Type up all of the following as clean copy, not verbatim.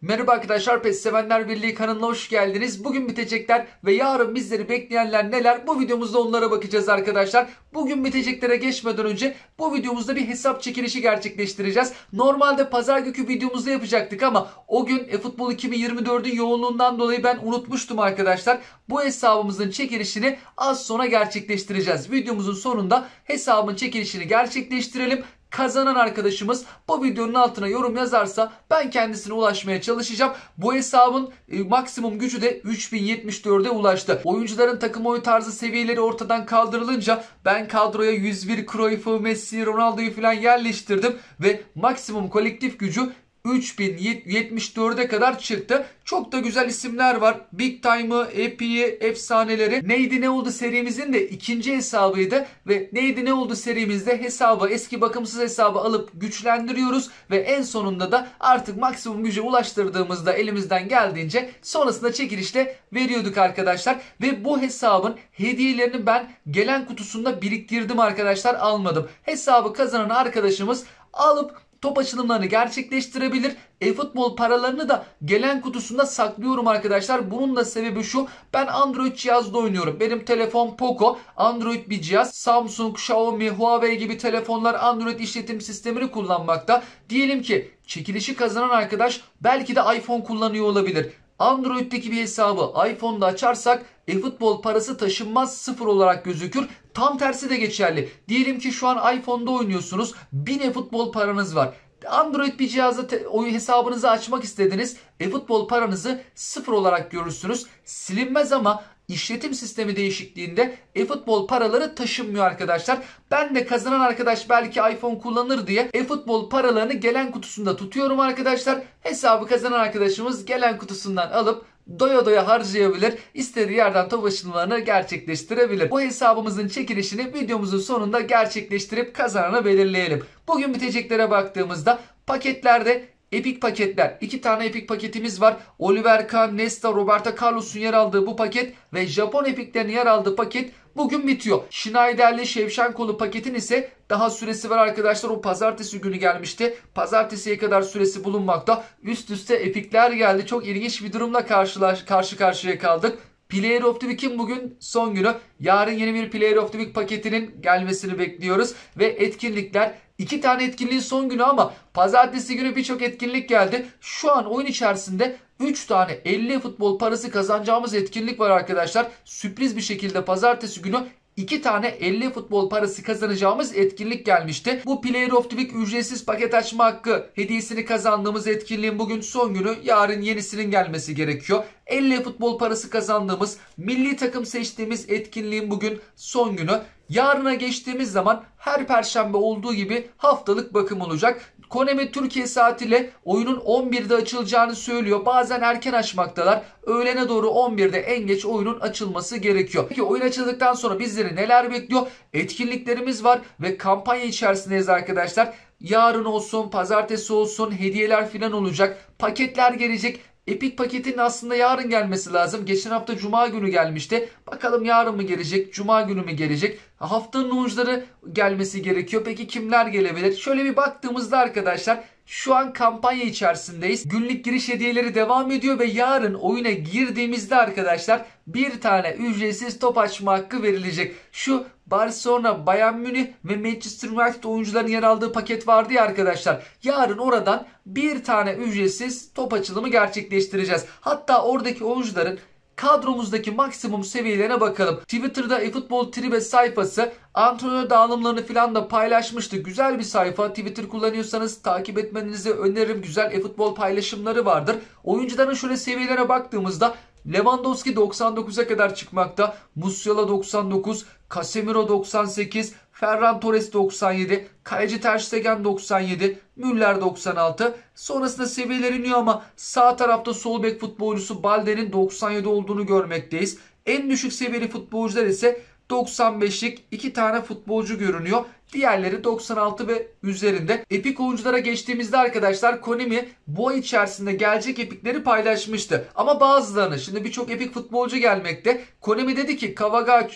Merhaba arkadaşlar, PES Sevenler Birliği kanalına hoş geldiniz. Bugün bitecekler ve yarın bizleri bekleyenler neler? Bu videomuzda onlara bakacağız arkadaşlar. Bugün biteceklere geçmeden önce bu videomuzda bir hesap çekilişi gerçekleştireceğiz. Normalde pazar günkü videomuzda yapacaktık ama o gün eFootball 2024'ün yoğunluğundan dolayı ben unutmuştum arkadaşlar. Bu hesabımızın çekilişini az sonra gerçekleştireceğiz. Videomuzun sonunda hesabın çekilişini gerçekleştirelim. Kazanan arkadaşımız bu videonun altına yorum yazarsa ben kendisine ulaşmaya çalışacağım. Bu hesabın maksimum gücü de 3074'e ulaştı. Oyuncuların takım oyun tarzı seviyeleri ortadan kaldırılınca ben kadroya 101 Cruyff'u, Messi, Ronaldo'yu falan yerleştirdim ve maksimum kolektif gücü 3074'e kadar çıktı. Çok da güzel isimler var. Big Time'ı, Epi'yi, efsaneleri. Neydi ne oldu serimizin de ikinci hesabıydı. Ve neydi ne oldu serimizde hesabı, eski bakımsız hesabı alıp güçlendiriyoruz. Ve en sonunda da artık maksimum güce ulaştırdığımızda elimizden geldiğince sonrasında çekilişle veriyorduk arkadaşlar. Ve bu hesabın hediyelerini ben gelen kutusunda biriktirdim arkadaşlar, almadım. Hesabı kazanan arkadaşımız alıp top açılımlarını gerçekleştirebilir. eFootball paralarını da gelen kutusunda saklıyorum arkadaşlar. Bunun da sebebi şu: ben Android cihazda oynuyorum. Benim telefon Poco, Android bir cihaz. Samsung, Xiaomi, Huawei gibi telefonlar Android işletim sistemini kullanmakta. Diyelim ki çekilişi kazanan arkadaş belki de iPhone kullanıyor olabilir. Android'deki bir hesabı iPhone'da açarsak eFootball parası taşınmaz, sıfır olarak gözükür. Tam tersi de geçerli. Diyelim ki şu an iPhone'da oynuyorsunuz. 1000 eFootball paranız var. Android bir cihazda oyun hesabınızı açmak istediniz. eFootball paranızı sıfır olarak görürsünüz. Silinmez ama işletim sistemi değişikliğinde eFootball paraları taşınmıyor arkadaşlar. Ben de kazanan arkadaş belki iPhone kullanır diye eFootball paralarını gelen kutusunda tutuyorum arkadaşlar. Hesabı kazanan arkadaşımız gelen kutusundan alıp doya doya harcayabilir. İstediği yerden top açılımlarını gerçekleştirebilir. Bu hesabımızın çekilişini videomuzun sonunda gerçekleştirip kazananı belirleyelim. Bugün biteceklere baktığımızda paketlerde Epic paketler. 2 tane Epic paketimiz var. Oliver Kahn, Nesta, Roberto Carlos'un yer aldığı bu paket ve Japon Epic'lerin yer aldığı paket bugün bitiyor. Schneider'li, Shevchenko'lu paketin ise daha süresi var arkadaşlar. O pazartesi günü gelmişti. Pazartesiye kadar süresi bulunmakta. Üst üste Epic'ler geldi. Çok ilginç bir durumla karşı karşıya kaldık. Player of the Week'in bugün son günü. Yarın yeni bir Player of the Week paketinin gelmesini bekliyoruz. Ve etkinlikler, 2 tane etkinliğin son günü ama pazartesi günü birçok etkinlik geldi. Şu an oyun içerisinde 3 tane 50 futbol parası kazanacağımız etkinlik var arkadaşlar. Sürpriz bir şekilde pazartesi günü 2 tane 50 futbol parası kazanacağımız etkinlik gelmişti. Bu Player of the Week ücretsiz paket açma hakkı hediyesini kazandığımız etkinliğin bugün son günü. Yarın yenisinin gelmesi gerekiyor. 50 futbol parası kazandığımız, milli takım seçtiğimiz etkinliğin bugün son günü. Yarına geçtiğimiz zaman her perşembe olduğu gibi haftalık bakım olacak. Konami Türkiye saatiyle oyunun 11'de açılacağını söylüyor. Bazen erken açmaktalar. Öğlene doğru 11'de en geç oyunun açılması gerekiyor. Peki oyun açıldıktan sonra bizleri neler bekliyor? Etkinliklerimiz var ve kampanya içerisindeyiz arkadaşlar. Yarın olsun, pazartesi olsun hediyeler falan olacak. Paketler gelecek. Epic paketinin aslında yarın gelmesi lazım. Geçen hafta Cuma günü gelmişti. Bakalım yarın mı gelecek? Cuma günü mü gelecek? Haftanın oyuncuları gelmesi gerekiyor. Peki kimler gelebilir? Şöyle bir baktığımızda arkadaşlar şu an kampanya içerisindeyiz. Günlük giriş hediyeleri devam ediyor ve yarın oyuna girdiğimizde arkadaşlar bir tane ücretsiz top açma hakkı verilecek. Şu Barcelona, Bayern Münih ve Manchester United oyuncuların yer aldığı paket vardı ya arkadaşlar. Yarın oradan bir tane ücretsiz top açılımı gerçekleştireceğiz. Hatta oradaki oyuncuların kadromuzdaki maksimum seviyelerine bakalım. Twitter'da eFootball Tribe sayfası antrenör dağılımlarını falan da paylaşmıştı. Güzel bir sayfa. Twitter kullanıyorsanız takip etmenizi öneririm. Güzel eFootball paylaşımları vardır. Oyuncuların şöyle seviyelere baktığımızda Lewandowski 99'a kadar çıkmakta. Musiala 99, Casemiro 98, Ferran Torres 97, kaleci Ter Stegen 97, Müller 96. Sonrasında seviyeler iniyor ama sağ tarafta sol bek futbolcusu Balde'nin 97 olduğunu görmekteyiz. En düşük seviyeli futbolcular ise 95'lik 2 tane futbolcu görünüyor. Diğerleri 96 ve üzerinde. Epik oyunculara geçtiğimizde arkadaşlar Konami bu ay içerisinde gelecek epikleri paylaşmıştı. Ama bazılarını, şimdi birçok epik futbolcu gelmekte. Konami dedi ki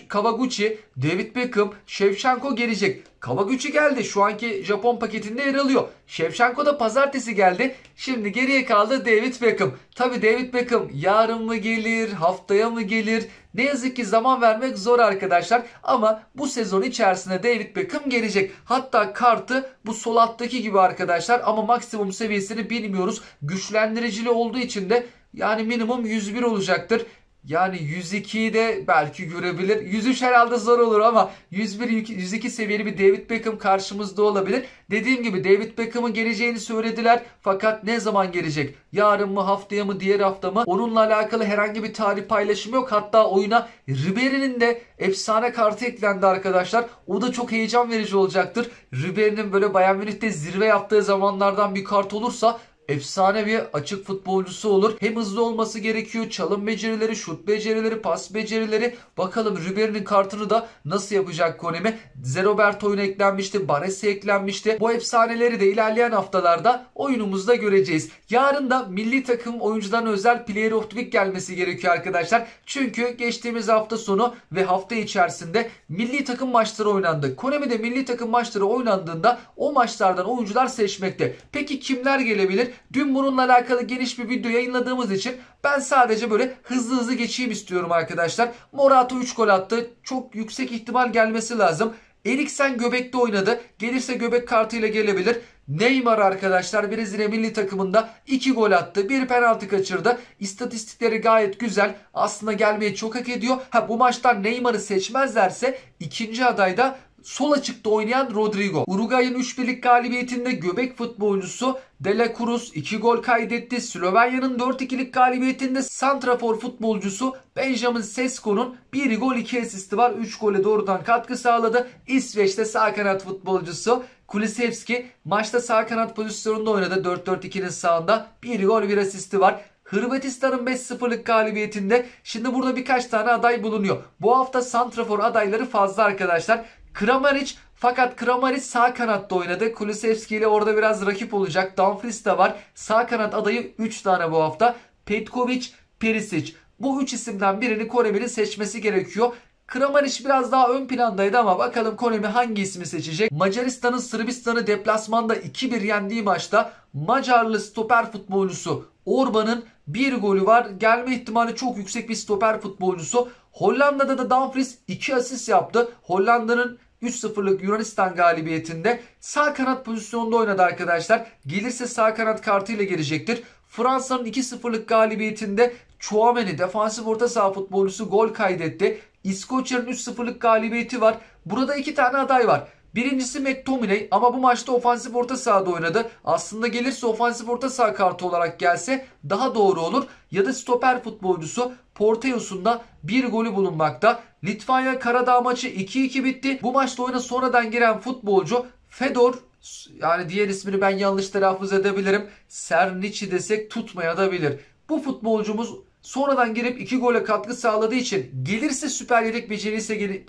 Kawaguchi, David Beckham, Shevchenko gelecek. Kawaguchi geldi. Şu anki Japon paketinde yer alıyor. Shevchenko da pazartesi geldi. Şimdi geriye kaldı David Beckham. Tabi David Beckham yarın mı gelir, haftaya mı gelir? Ne yazık ki zaman vermek zor arkadaşlar. Ama bu sezon içerisinde David Beckham gelecek. Hatta kartı bu sol alttaki gibi arkadaşlar. Ama maksimum seviyesini bilmiyoruz. Güçlendiricili olduğu için de yani minimum 101 olacaktır. Yani 102'yi de belki görebilir. 103 herhalde zor olur ama 101-102 seviyeli bir David Beckham karşımızda olabilir. Dediğim gibi David Beckham'ın geleceğini söylediler. Fakat ne zaman gelecek? Yarın mı, haftaya mı, diğer hafta mı? Onunla alakalı herhangi bir tarih paylaşımı yok. Hatta oyuna Ribery'nin de efsane kartı eklendi arkadaşlar. O da çok heyecan verici olacaktır. Ribery'nin böyle Bayern Münih'te zirve yaptığı zamanlardan bir kart olursa efsane bir açık futbolcusu olur. Hem hızlı olması gerekiyor. Çalım becerileri, şut becerileri, pas becerileri. Bakalım Ribery'nin kartını da nasıl yapacak Konami? Zeroberto oyuna eklenmişti. Baresi eklenmişti. Bu efsaneleri de ilerleyen haftalarda oyunumuzda göreceğiz. Yarın da milli takım oyuncularına özel Player of the Week gelmesi gerekiyor arkadaşlar. Çünkü geçtiğimiz hafta sonu ve hafta içerisinde milli takım maçları oynandı. Konami'de milli takım maçları oynandığında o maçlardan oyuncular seçmekte. Peki kimler gelebilir? Dün bununla alakalı geniş bir video yayınladığımız için ben sadece böyle hızlı geçeyim istiyorum arkadaşlar. Morata 3 gol attı. Çok yüksek ihtimal gelmesi lazım. Eriksen göbekte oynadı. Gelirse göbek kartıyla gelebilir. Neymar arkadaşlar Brezilya milli takımında 2 gol attı. Bir penaltı kaçırdı. İstatistikleri gayet güzel. Aslında gelmeyi çok hak ediyor. Bu maçtan Neymar'ı seçmezlerse ikinci adayda sol açıkta oynayan Rodrigo. Uruguay'ın 3-1'lik galibiyetinde göbek futbolcusu De La Cruz 2 gol kaydetti. Slovenya'nın 4-2'lik galibiyetinde santrafor futbolcusu Benjamin Sesko'nun 1 gol 2 asisti var. 3 gole doğrudan katkı sağladı. İsveç'te sağ kanat futbolcusu Kulusevski maçta sağ kanat pozisyonunda oynadı. 4-4-2'nin sağında 1 gol 1 asisti var. Hırvatistan'ın 5-0'lık galibiyetinde şimdi burada birkaç tane aday bulunuyor. Bu hafta santrafor adayları fazla arkadaşlar. Kramaric, fakat Kramaric sağ kanatta oynadı. Kulusevski ile orada biraz rakip olacak. Dumfries de var. Sağ kanat adayı 3 tane bu hafta. Petkovic, Perisic. Bu 3 isimden birini Konami'nin seçmesi gerekiyor. Kramaric biraz daha ön plandaydı ama bakalım Konami hangi ismi seçecek? Macaristan'ın Sırbistan'ı deplasmanda 2-1 yendiği maçta Macarlı stoper futbolcusu Orban'ın 1 golü var. Gelme ihtimali çok yüksek bir stoper futbolcusu. Hollanda'da da Dumfries 2 asist yaptı. Hollanda'nın 3-0'lık Yunanistan galibiyetinde sağ kanat pozisyonunda oynadı arkadaşlar. Gelirse sağ kanat kartıyla gelecektir. Fransa'nın 2-0'lık galibiyetinde Chouameni defansif orta saha futbolcusu gol kaydetti. İskoçya'nın 3-0'lık galibiyeti var. Burada 2 tane aday var. Birincisi McTominay ama bu maçta ofansif orta sahada oynadı. Aslında gelirse ofansif orta saha kartı olarak gelse daha doğru olur. Ya da stoper futbolcusu Porteus'un da 1 golü bulunmakta. Litvanya Karadağ maçı 2-2 bitti. Bu maçta oyuna sonradan giren futbolcu Fedor, yani diğer ismini ben yanlış telaffuz edebilirim. Sernici desek tutmayabilir. Bu futbolcumuz sonradan girip 2 gole katkı sağladığı için gelirse süper yedek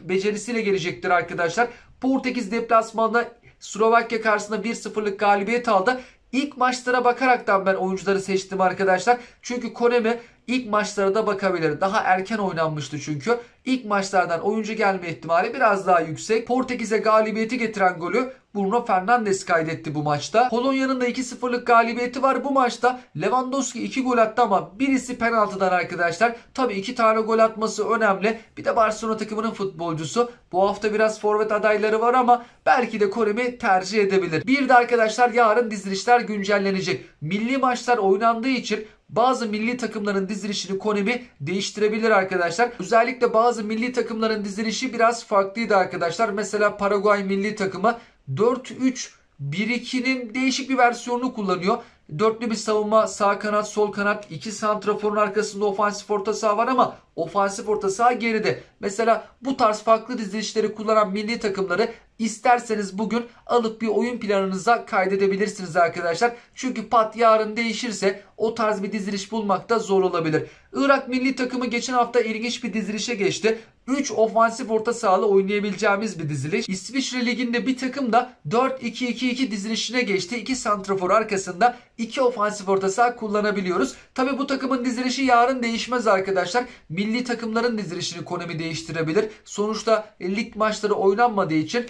becerisiyle gelecektir arkadaşlar. Portekiz deplasmanda Slovakya karşısında 1-0'lık galibiyet aldı. İlk maçlara bakaraktan ben oyuncuları seçtim arkadaşlar. Çünkü Konami ilk maçlara da bakabilir. Daha erken oynanmıştı çünkü. İlk maçlardan oyuncu gelme ihtimali biraz daha yüksek. Portekiz'e galibiyeti getiren golü Bruno Fernandes kaydetti bu maçta. Polonya'nın da 2-0'lık galibiyeti var. Bu maçta Lewandowski 2 gol attı ama birisi penaltıdan arkadaşlar. Tabii 2 tane gol atması önemli. Bir de Barcelona takımının futbolcusu. Bu hafta biraz forvet adayları var ama belki de Konami tercih edebilir. Bir de arkadaşlar yarın dizilişler güncellenecek. Milli maçlar oynandığı için bazı milli takımların dizilişini Konami değiştirebilir arkadaşlar. Özellikle bazı milli takımların dizilişi biraz farklıydı arkadaşlar. Mesela Paraguay milli takımı 4-3-1-2'nin değişik bir versiyonunu kullanıyor. Dörtlü bir savunma, sağ kanat, sol kanat, 2 santraforun arkasında ofansif orta saha var ama ofansif orta saha geride. Mesela bu tarz farklı dizilişleri kullanan milli takımları İsterseniz bugün alıp bir oyun planınıza kaydedebilirsiniz arkadaşlar. Çünkü pat yarın değişirse o tarz bir diziliş bulmak da zor olabilir. Irak milli takımı geçen hafta ilginç bir dizilişe geçti. 3 ofansif orta sahalı oynayabileceğimiz bir diziliş. İsviçre Ligi'nde bir takım da 4-2-2-2 dizilişine geçti. 2 santrafor arkasında 2 ofansif orta saha kullanabiliyoruz. Tabi bu takımın dizilişi yarın değişmez arkadaşlar. Milli takımların dizilişini Konami değiştirebilir. Sonuçta lig maçları oynanmadığı için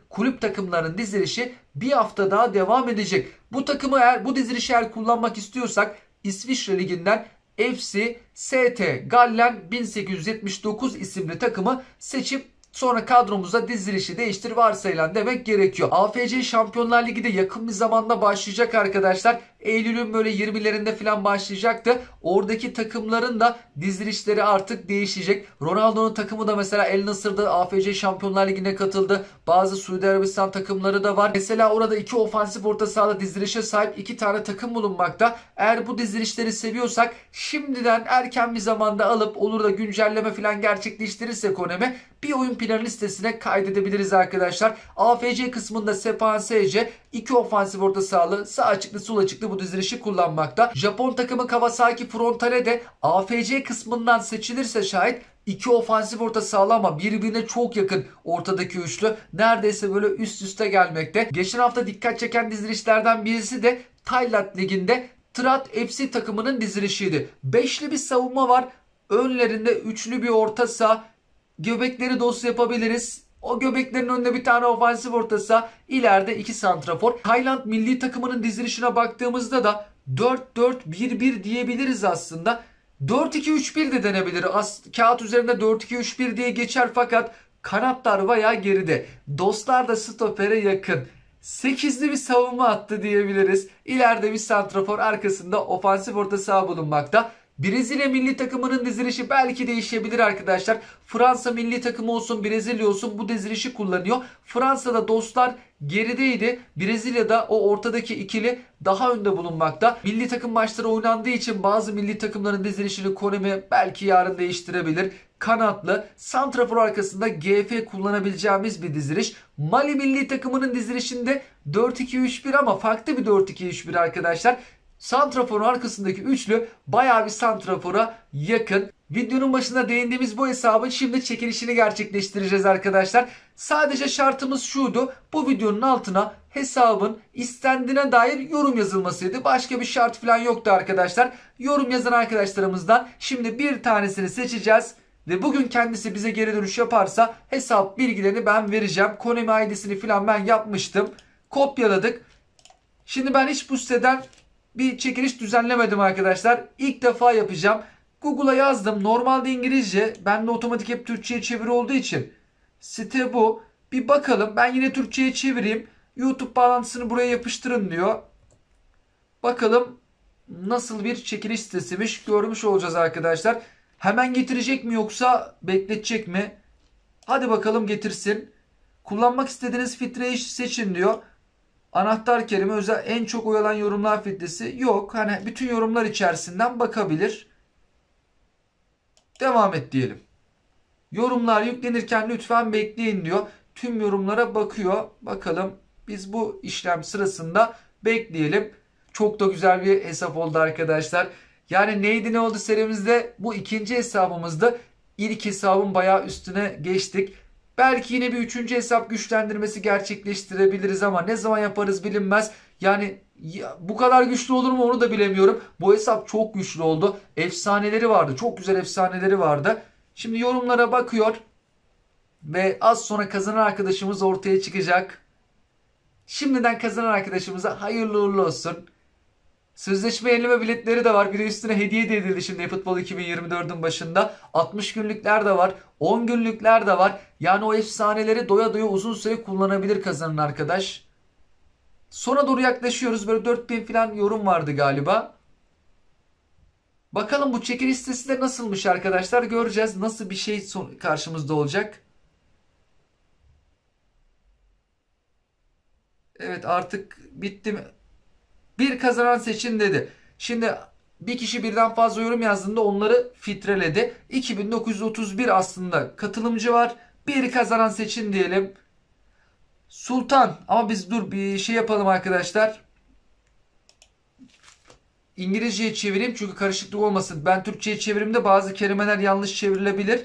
kulüp takımların dizilişi bir hafta daha devam edecek. Bu takımı bu dizilişi eğer kullanmak istiyorsak İsviçre Ligi'nden FC ST Gallen 1879 isimli takımı seçip sonra kadromuza dizilişi değiştir varsayılan demek gerekiyor. AFC Şampiyonlar Ligi de yakın bir zamanda başlayacak arkadaşlar. Eylül'ün böyle 20'lerinde falan başlayacaktı. Oradaki takımların da dizilişleri artık değişecek. Ronaldo'nun takımı da mesela El Nassr'da AFC Şampiyonlar Ligi'ne katıldı. Bazı Suudi Arabistan takımları da var. Mesela orada 2 ofansif orta sahada dizilişe sahip 2 tane takım bulunmakta. Eğer bu dizilişleri seviyorsak şimdiden erken bir zamanda alıp olur da güncelleme falan gerçekleştirirse Konami bir oyun planı listesine kaydedebiliriz arkadaşlar. AFC kısmında Sepan SC 2 ofansif orta sahalı sağ açıklı sol açıklı bu dizilişi kullanmakta. Japon takımı Kawasaki Frontale de AFC kısmından seçilirse şayet 2 ofansif orta sahalı ama birbirine çok yakın ortadaki üçlü neredeyse böyle üst üste gelmekte. Geçen hafta dikkat çeken dizilişlerden birisi de Tayland Ligi'nde Trat FC takımının dizilişiydi. Beşli bir savunma var. Önlerinde üçlü bir orta saha. Göbekleri dost yapabiliriz. O göbeklerin önünde bir tane ofansif orta saha. İleride 2 santrafor. Tayland milli takımının dizilişine baktığımızda da 4-4-1-1 diyebiliriz aslında. 4-2-3-1 de denebilir. Kağıt üzerinde 4-2-3-1 diye geçer fakat kanatlar bayağı geride. Dostlar da stopere yakın. 8'li bir savunma hattı diyebiliriz. İleride bir santrafor, arkasında ofansif orta saha bulunmakta. Brezilya milli takımının dizilişi belki değişebilir arkadaşlar. Fransa milli takımı olsun, Brezilya olsun bu dizilişi kullanıyor. Fransa'da dostlar gerideydi. Brezilya'da o ortadaki ikili daha önde bulunmakta. Milli takım maçları oynandığı için bazı milli takımların dizilişini Konami belki yarın değiştirebilir. Kanatlı, santrafor arkasında GF kullanabileceğimiz bir diziliş. Mali milli takımının dizilişinde 4-2-3-1 ama farklı bir 4-2-3-1 arkadaşlar. Santraforun arkasındaki üçlü bayağı bir santrafora yakın. Videonun başında değindiğimiz bu hesabın şimdi çekilişini gerçekleştireceğiz arkadaşlar. Sadece şartımız şuydu. Bu videonun altına hesabın istendiğine dair yorum yazılmasıydı. Başka bir şart falan yoktu arkadaşlar. Yorum yazan arkadaşlarımızdan şimdi bir tanesini seçeceğiz. Ve bugün kendisi bize geri dönüş yaparsa hesap bilgilerini ben vereceğim. Konami ID'sini falan ben yapmıştım. Kopyaladık. Şimdi ben hiç bu siteden bir çekiliş düzenlemedim arkadaşlar. İlk defa yapacağım. Google'a yazdım. Normalde İngilizce. Bende otomatik hep Türkçe'ye çeviri olduğu için. Site bu. Bir bakalım. Ben yine Türkçe'ye çevireyim. YouTube bağlantısını buraya yapıştırın diyor. Bakalım nasıl bir çekiliş sitesiymiş. Görmüş olacağız arkadaşlar. Hemen getirecek mi yoksa bekletecek mi? Hadi bakalım getirsin. Kullanmak istediğiniz filtreyi seçin diyor. Anahtar kelime özel en çok oyalan yorumlar filtresi yok. Hani bütün yorumlar içerisinden bakabilir. Devam et diyelim. Yorumlar yüklenirken lütfen bekleyin diyor. Tüm yorumlara bakıyor. Bakalım biz bu işlem sırasında bekleyelim. Çok da güzel bir hesap oldu arkadaşlar. Yani neydi ne oldu serimizde bu ikinci hesabımızdı. İlk hesabın bayağı üstüne geçtik. Belki yine bir üçüncü hesap güçlendirmesi gerçekleştirebiliriz ama ne zaman yaparız bilinmez. Yani bu kadar güçlü olur mu onu da bilemiyorum. Bu hesap çok güçlü oldu. Efsaneleri vardı. Çok güzel efsaneleri vardı. Şimdi yorumlara bakıyor. Ve az sonra kazanan arkadaşımız ortaya çıkacak. Şimdiden kazanan arkadaşımıza hayırlı uğurlu olsun. Sözleşme yenileme biletleri de var. Bir de üstüne hediye de edildi şimdi eFootball 2024'ün başında. 60 günlükler de var. 10 günlükler de var. Yani o efsaneleri doya doya uzun süre kullanabilir kazanan arkadaş. Sona doğru yaklaşıyoruz. Böyle 4000 falan yorum vardı galiba. Bakalım bu çekiliş sitesi de nasılmış arkadaşlar. Göreceğiz nasıl bir şey karşımızda olacak. Evet artık bitti mi? Bir kazanan seçin dedi. Şimdi bir kişi birden fazla yorum yazdığında onları filtreledi. 2931 aslında katılımcı var. Bir kazanan seçin diyelim. Sultan, ama biz dur bir şey yapalım arkadaşlar. İngilizceye çevireyim çünkü karışıklık olmasın. Ben Türkçe'ye çevirimde bazı kelimeler yanlış çevrilebilir.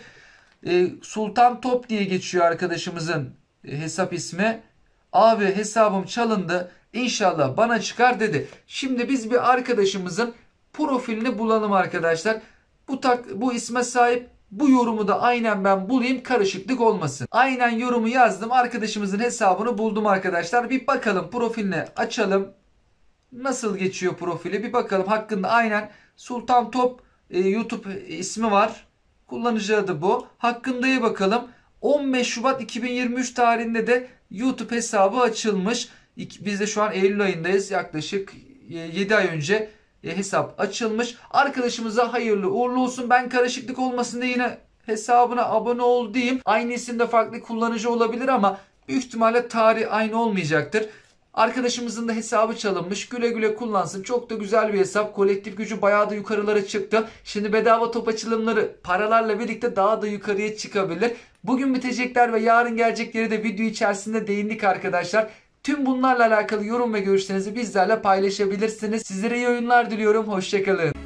Sultan Top diye geçiyor arkadaşımızın hesap ismi. Abi hesabım çalındı. İnşallah bana çıkar dedi. Şimdi biz bir arkadaşımızın profilini bulalım arkadaşlar. Bu isme sahip, bu yorumu da aynen ben bulayım, karışıklık olmasın. Aynen yorumu yazdım. Arkadaşımızın hesabını buldum arkadaşlar. Bir bakalım profiline, açalım. Nasıl geçiyor profili bir bakalım. Hakkında aynen Sultan Top YouTube ismi var. Kullanıcı adı bu. Hakkında'ya bakalım. 15 Şubat 2023 tarihinde de YouTube hesabı açılmış. Biz de şu an Eylül ayındayız. Yaklaşık 7 ay önce hesap açılmış. Arkadaşımıza hayırlı uğurlu olsun. Ben karışıklık olmasın diye yine hesabına abone ol diyeyim. Aynı isimde farklı kullanıcı olabilir ama büyük ihtimalle tarih aynı olmayacaktır. Arkadaşımızın da hesabı çalınmış. Güle güle kullansın. Çok da güzel bir hesap. Kolektif gücü bayağı da yukarılara çıktı. Şimdi bedava top açılımları paralarla birlikte daha da yukarıya çıkabilir. Bugün bitecekler ve yarın gelecekleri de video içerisinde değindik arkadaşlar. Tüm bunlarla alakalı yorum ve görüşlerinizi bizlerle paylaşabilirsiniz. Sizlere iyi oyunlar diliyorum. Hoşçakalın.